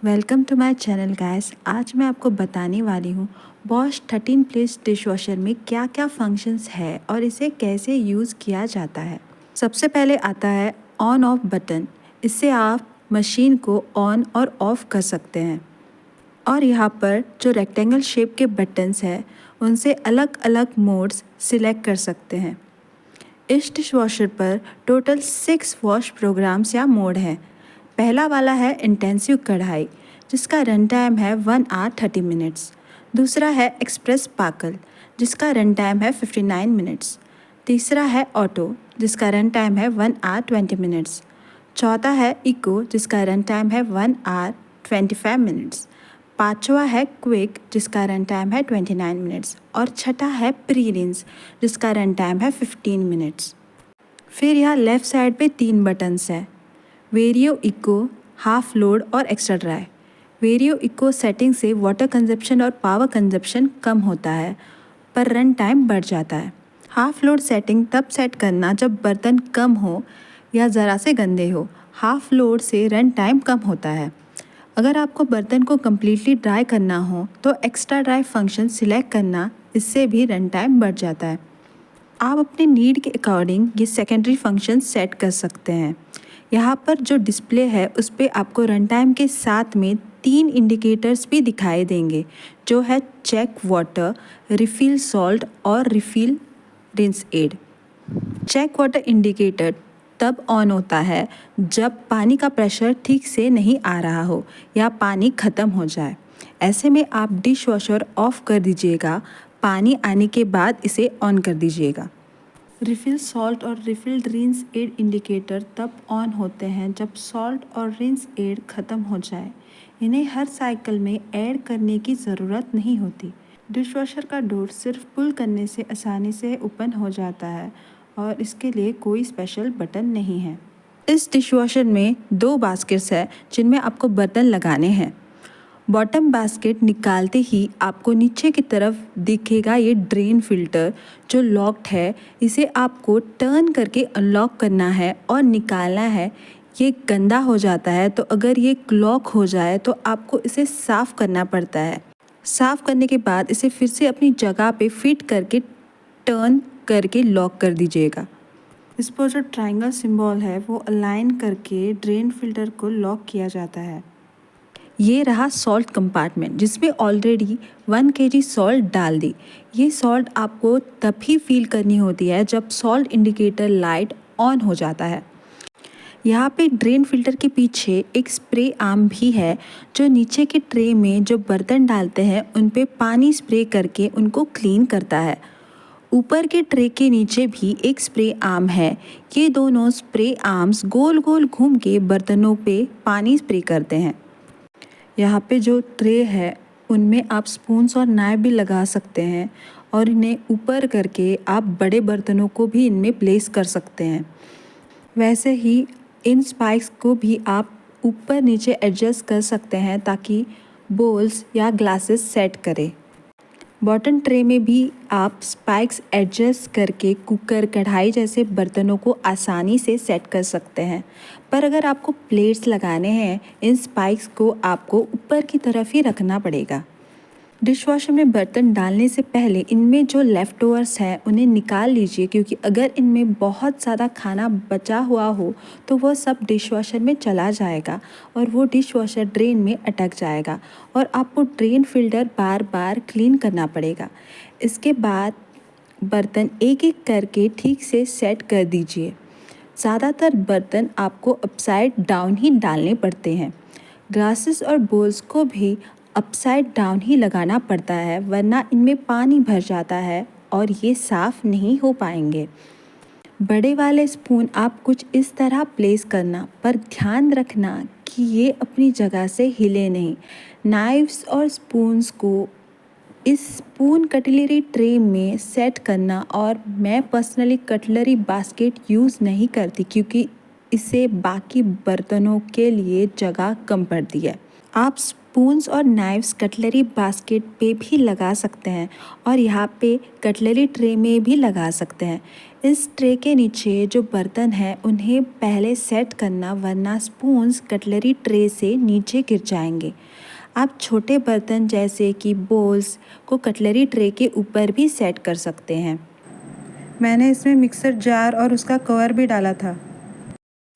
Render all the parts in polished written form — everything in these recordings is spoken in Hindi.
Welcome to my channel guys. आज मैं आपको बताने वाली हूँ बॉश 13 प्लेस डिशवॉशर में क्या क्या फंक्शंस है और इसे कैसे यूज़ किया जाता है। सबसे पहले आता है ऑन ऑफ बटन। इससे आप मशीन को ऑन और ऑफ कर सकते हैं। और यहाँ पर जो रेक्टेंगल शेप के बटन्स हैं उनसे अलग अलग मोड्स सिलेक्ट कर सकते हैं। इस डिशवॉशर पर टोटल 6 वॉश प्रोग्राम्स या मोड हैं। पहला वाला है इंटेंसिव कढ़ाई, जिसका रन टाइम है 1 आवर 30 मिनट्स। दूसरा है एक्सप्रेस स्पार्कल, जिसका रन टाइम है 59 मिनट्स। तीसरा है ऑटो, जिसका रन टाइम है 1 आवर 20 मिनट्स। चौथा है इको, जिसका रन टाइम है 1 आवर 25 मिनट्स। पांचवा है क्विक, जिसका रन टाइम है 29 मिनट्स। और छठा है प्री रिंस, जिसका रन टाइम है 15 मिनट्स। फिर यहाँ लेफ़्ट साइड पे 3 बटन्स हैं, वेरियो इको, हाफ लोड और extra dry. Vario eco setting से वाटर कंजप्शन और पावर कंजप्शन कम होता है पर रन टाइम बढ़ जाता है। हाफ लोड सेटिंग तब सेट करना जब बर्तन कम हो या ज़रा से गंदे हो। हाफ लोड से रन टाइम कम होता है। अगर आपको बर्तन को कम्प्लीटली ड्राई करना हो तो एक्स्ट्रा ड्राई फंक्शन सिलेक्ट करना, इससे भी रन टाइम बढ़ जाता है। आप अपने नीड के अकॉर्डिंग ये सेकेंडरी फंक्शन सेट कर सकते हैं। यहाँ पर जो डिस्प्ले है उस पर आपको रन टाइम के साथ में 3 इंडिकेटर्स भी दिखाई देंगे, जो है चेक वाटर, रिफ़िल सॉल्ट और refill rinse aid. Check water indicator तब ऑन होता है जब पानी का प्रेशर ठीक से नहीं आ रहा हो या पानी ख़त्म हो जाए। ऐसे में आप डिश वॉशर ऑफ कर दीजिएगा। पानी आने के बाद इसे ऑन कर दीजिएगा। रिफ़िल सॉल्ट और रिफ़िल रिंस एड इंडिकेटर तब ऑन होते हैं जब सॉल्ट और रिंस एड ख़त्म हो जाए। इन्हें हर साइकिल में ऐड करने की ज़रूरत नहीं होती। डिशवॉशर का डोर सिर्फ पुल करने से आसानी से ओपन हो जाता है और इसके लिए कोई स्पेशल बटन नहीं है। इस डिशवॉशर में 2 बास्केट्स हैं जिनमें आपको बर्तन लगाने हैं। बॉटम बास्केट निकालते ही आपको नीचे की तरफ दिखेगा ये ड्रेन फिल्टर जो लॉक्ड है। इसे आपको टर्न करके अनलॉक करना है और निकालना है। ये गंदा हो जाता है, तो अगर ये लॉक हो जाए तो आपको इसे साफ़ करना पड़ता है। साफ़ करने के बाद इसे फिर से अपनी जगह पे फिट करके टर्न करके लॉक कर दीजिएगा। इस पर जो ट्रायंगल सिंबल है वो अलाइन करके ड्रेन फिल्टर को लॉक किया जाता है। ये रहा सॉल्ट कंपार्टमेंट, जिसमें ऑलरेडी 1 kg सॉल्ट डाल दी। ये सॉल्ट आपको तभी फील करनी होती है जब सॉल्ट इंडिकेटर लाइट ऑन हो जाता है। यहाँ पे ड्रेन फिल्टर के पीछे एक स्प्रे आर्म भी है, जो नीचे के ट्रे में जो बर्तन डालते हैं उन पे पानी स्प्रे करके उनको क्लीन करता है। ऊपर के ट्रे के नीचे भी एक स्प्रे आर्म है। ये दोनों स्प्रे आर्म्स गोल गोल घूम के बर्तनों पे पानी स्प्रे करते हैं। यहाँ पे जो ट्रे है उनमें आप स्पून्स और नाइफ भी लगा सकते हैं और इन्हें ऊपर करके आप बड़े बर्तनों को भी इनमें प्लेस कर सकते हैं। वैसे ही इन स्पाइक्स को भी आप ऊपर नीचे एडजस्ट कर सकते हैं ताकि बोल्स या ग्लासेस सेट करें। बॉटम ट्रे में भी आप स्पाइक्स एडजस्ट करके कुकर, कढ़ाई जैसे बर्तनों को आसानी से सेट कर सकते हैं। पर अगर आपको प्लेट्स लगाने हैं, इन स्पाइक्स को आपको ऊपर की तरफ ही रखना पड़ेगा। डिशवॉशर में बर्तन डालने से पहले इनमें जो लेफ़्ट ओवर्स हैं उन्हें निकाल लीजिए, क्योंकि अगर इनमें बहुत ज़्यादा खाना बचा हुआ हो तो वह सब डिशवॉशर में चला जाएगा और वो डिशवॉशर ड्रेन में अटक जाएगा और आपको ड्रेन फिल्टर बार बार क्लीन करना पड़ेगा। इसके बाद बर्तन एक एक करके ठीक से सेट कर दीजिए। ज़्यादातर बर्तन आपको अपसाइड डाउन ही डालने पड़ते हैं। ग्लासेस और बोल्स को भी अपसाइड डाउन ही लगाना पड़ता है, वरना इनमें पानी भर जाता है और ये साफ़ नहीं हो पाएंगे। बड़े वाले स्पून आप कुछ इस तरह प्लेस करना, पर ध्यान रखना कि ये अपनी जगह से हिले नहीं। नाइफ्स और स्पून्स को इस स्पून कटलरी ट्रे में सेट करना, और मैं पर्सनली कटलरी बास्केट यूज़ नहीं करती क्योंकि इसे बाकी बर्तनों के लिए जगह कम पड़ती है। आप स्पून्स और नाइफ्स कटलरी बास्केट पे भी लगा सकते हैं और यहाँ पे कटलरी ट्रे में भी लगा सकते हैं। इस ट्रे के नीचे जो बर्तन हैं उन्हें पहले सेट करना, वरना स्पून्स कटलरी ट्रे से नीचे गिर जाएंगे। आप छोटे बर्तन जैसे कि बोल्स को कटलरी ट्रे के ऊपर भी सेट कर सकते हैं। मैंने इसमें मिक्सर जार और उसका कवर भी डाला था।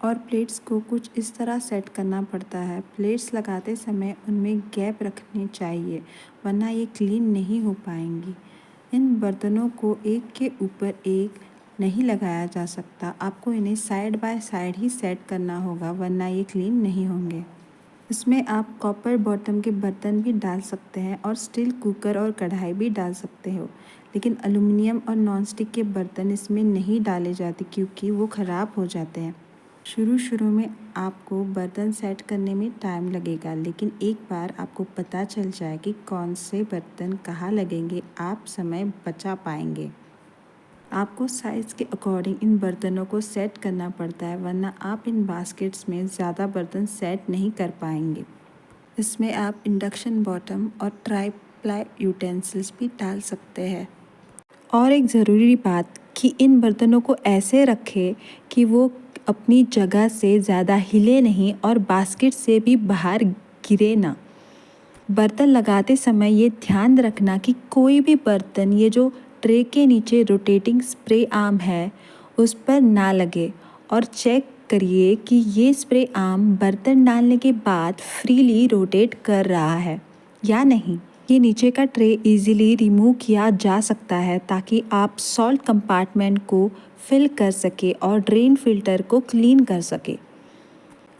और प्लेट्स को कुछ इस तरह सेट करना पड़ता है। प्लेट्स लगाते समय उनमें गैप रखनी चाहिए, वरना ये क्लीन नहीं हो पाएंगी। इन बर्तनों को एक के ऊपर एक नहीं लगाया जा सकता। आपको इन्हें side by side he set करना होगा, वरना ये क्लीन नहीं होंगे। इसमें आप कॉपर बॉटम के बर्तन भी डाल सकते हैं और स्टील कुकर और कढ़ाई भी डाल सकते हो, लेकिन एल्युमिनियम और नॉनस्टिक के बर्तन इसमें नहीं डाले जाते क्योंकि वो ख़राब हो जाते हैं। शुरू में आपको बर्तन सेट करने में टाइम लगेगा, लेकिन एक बार आपको पता चल जाए कि कौन से बर्तन कहाँ लगेंगे, आप समय बचा पाएंगे। आपको साइज़ के अकॉर्डिंग इन बर्तनों को सेट करना पड़ता है, वरना आप इन बास्केट्स में ज़्यादा बर्तन सेट नहीं कर पाएंगे। इसमें आप इंडक्शन बॉटम और ट्राई प्लाई यूटेंसिल्स भी डाल सकते हैं। और एक ज़रूरी बात कि इन बर्तनों को ऐसे रखें कि वो अपनी जगह से ज़्यादा हिले नहीं और बास्केट से भी बाहर गिरे ना। बर्तन लगाते समय ये ध्यान रखना कि कोई भी बर्तन ये जो ट्रे के नीचे रोटेटिंग स्प्रे आर्म है उस पर ना लगे, और चेक करिए कि ये स्प्रे आर्म बर्तन डालने के बाद फ्रीली रोटेट कर रहा है या नहीं। ये नीचे का ट्रे इजीली रिमूव किया जा सकता है ताकि आप सॉल्ट कंपार्टमेंट को फिल कर सके और ड्रेन फिल्टर को क्लीन कर सके।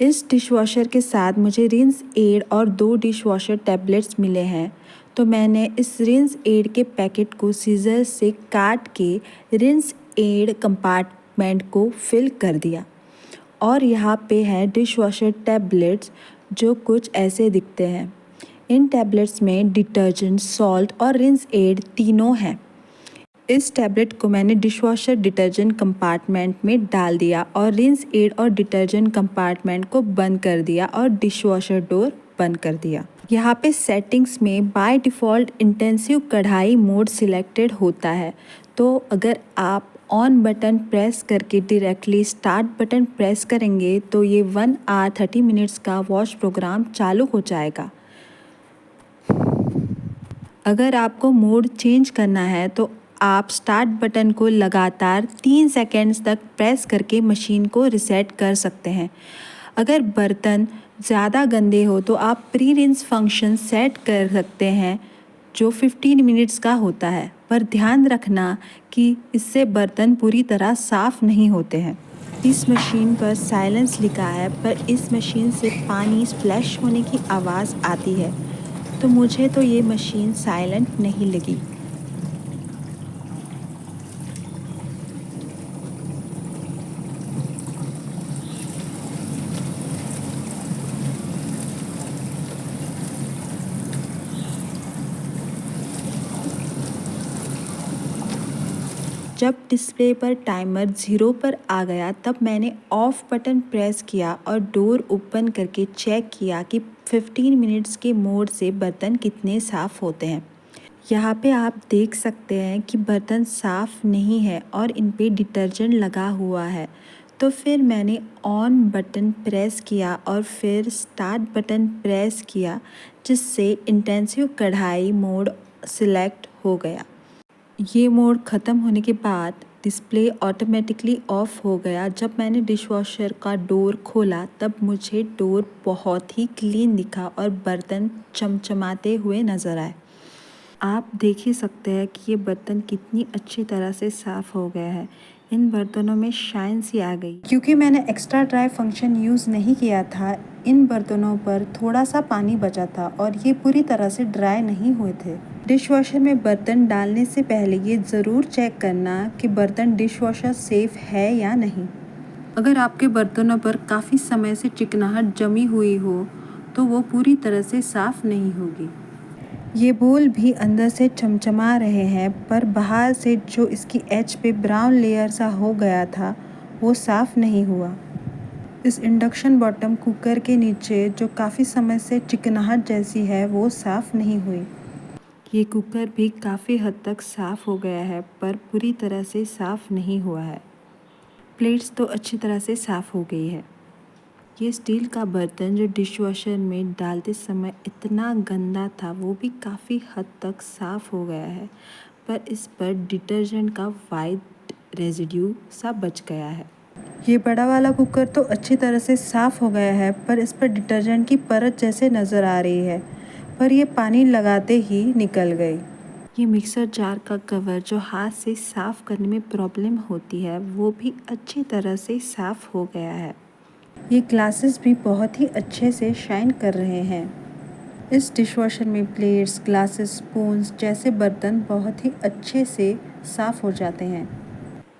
इस डिशवॉशर के साथ मुझे रिंस एड और 2 डिशवॉशर टैबलेट्स मिले हैं, तो मैंने इस रिंस एड के पैकेट को सीजर से काट के रिंस एड कंपार्टमेंट को फिल कर दिया। और यहाँ पे है डिशवॉशर टैबलेट्स जो कुछ ऐसे दिखते हैं। इन टैबलेट्स में डिटर्जेंट, सॉल्ट और रिंस एड तीनों हैं। इस टैबलेट को मैंने डिशवॉशर डिटर्जेंट कंपार्टमेंट में डाल दिया और रिंस एड और डिटर्जेंट कंपार्टमेंट को बंद कर दिया और डिशवॉशर डोर बंद कर दिया। यहाँ पे सेटिंग्स में बाय डिफ़ॉल्ट इंटेंसिव कढ़ाई मोड सिलेक्टेड होता है, तो अगर आप ऑन बटन प्रेस करके डायरेक्टली स्टार्ट बटन प्रेस करेंगे तो ये 1 आवर 30 मिनट्स का वॉश प्रोग्राम चालू हो जाएगा। अगर आपको मोड चेंज करना है तो आप स्टार्ट बटन को लगातार 3 सेकेंड्स तक प्रेस करके मशीन को रीसेट कर सकते हैं। अगर बर्तन ज़्यादा गंदे हो तो आप प्री रिंस फंक्शन सेट कर सकते हैं जो 15 मिनट्स का होता है, पर ध्यान रखना कि इससे बर्तन पूरी तरह साफ़ नहीं होते हैं। इस मशीन पर साइलेंस लिखा है, पर इस मशीन से पानी स्प्लैश होने की आवाज़ आती है, तो मुझे तो ये मशीन साइलेंट नहीं लगी। जब डिस्प्ले पर टाइमर 0 पर आ गया तब मैंने ऑफ बटन प्रेस किया और डोर ओपन करके चेक किया कि 15 मिनट्स के मोड से बर्तन कितने साफ़ होते हैं। यहाँ पे आप देख सकते हैं कि बर्तन साफ़ नहीं है और इन पे डिटर्जेंट लगा हुआ है। तो फिर मैंने ऑन बटन प्रेस किया और फिर स्टार्ट बटन प्रेस किया, जिससे इंटेंसिव कढ़ाई मोड सिलेक्ट हो गया। ये मोड ख़त्म होने के बाद डिस्प्ले ऑटोमेटिकली ऑफ हो गया। जब मैंने डिशवॉशर का डोर खोला तब मुझे डोर बहुत ही क्लीन दिखा और बर्तन चमचमाते हुए नज़र आए। आप देख ही सकते हैं कि ये बर्तन कितनी अच्छी तरह से साफ़ हो गया है। इन बर्तनों में शाइन सी आ गई। क्योंकि मैंने एक्स्ट्रा ड्राई फंक्शन यूज़ नहीं किया था, इन बर्तनों पर थोड़ा सा पानी बचा था और ये पूरी तरह से ड्राई नहीं हुए थे। डिशवॉशर में बर्तन डालने से पहले ये ज़रूर चेक करना कि बर्तन डिशवॉशर सेफ़ है या नहीं। अगर आपके बर्तनों पर काफ़ी समय से चिकनाहट जमी हुई हो तो वो पूरी तरह से साफ़ नहीं होगी। ये बोल भी अंदर से चमचमा रहे हैं, पर बाहर से जो इसकी एज पे ब्राउन लेयर सा हो गया था वो साफ़ नहीं हुआ। इस इंडक्शन बॉटम कुकर के नीचे जो काफ़ी समय से चिकनाहट जैसी है वो साफ़ नहीं हुई। ये कुकर भी काफ़ी हद तक साफ़ हो गया है पर पूरी तरह से साफ़ नहीं हुआ है। प्लेट्स तो अच्छी तरह से साफ़ हो गई है। ये स्टील का बर्तन जो डिशवॉशर में डालते समय इतना गंदा था वो भी काफ़ी हद तक साफ़ हो गया है, पर इस पर डिटर्जेंट का वाइट रेजिड्यू सा बच गया है। ये बड़ा वाला कुकर तो अच्छी तरह से साफ़ हो गया है पर इस पर डिटर्जेंट की परत जैसे नज़र आ रही है, पर ये पानी लगाते ही निकल गई। ये मिक्सर जार का कवर जो हाथ से साफ़ करने में प्रॉब्लम होती है वो भी अच्छी तरह से साफ़ हो गया है। ये ग्लासेस भी बहुत ही अच्छे से शाइन कर रहे हैं। इस डिशवॉशर में प्लेट्स, ग्लासेस, स्पून्स जैसे बर्तन बहुत ही अच्छे से साफ़ हो जाते हैं।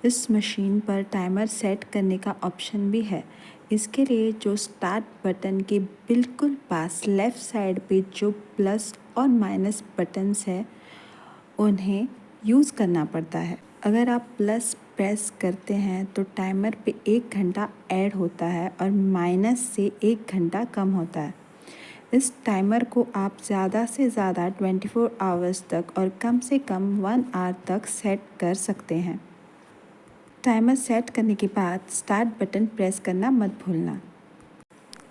इस मशीन पर टाइमर सेट करने का ऑप्शन भी है। इसके लिए जो स्टार्ट बटन के बिल्कुल पास लेफ़्ट साइड पे जो प्लस और माइनस बटन्स है उन्हें यूज़ करना पड़ता है। अगर आप प्लस प्रेस करते हैं तो टाइमर पे 1 घंटा ऐड होता है और माइनस से 1 घंटा कम होता है। इस टाइमर को आप ज़्यादा से ज़्यादा 24 आवर्स तक और कम से कम 1 आवर तक सेट कर सकते हैं। टाइमर सेट करने के बाद स्टार्ट बटन प्रेस करना मत भूलना।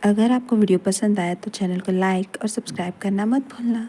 अगर आपको वीडियो पसंद आया तो चैनल को लाइक और सब्सक्राइब करना मत भूलना।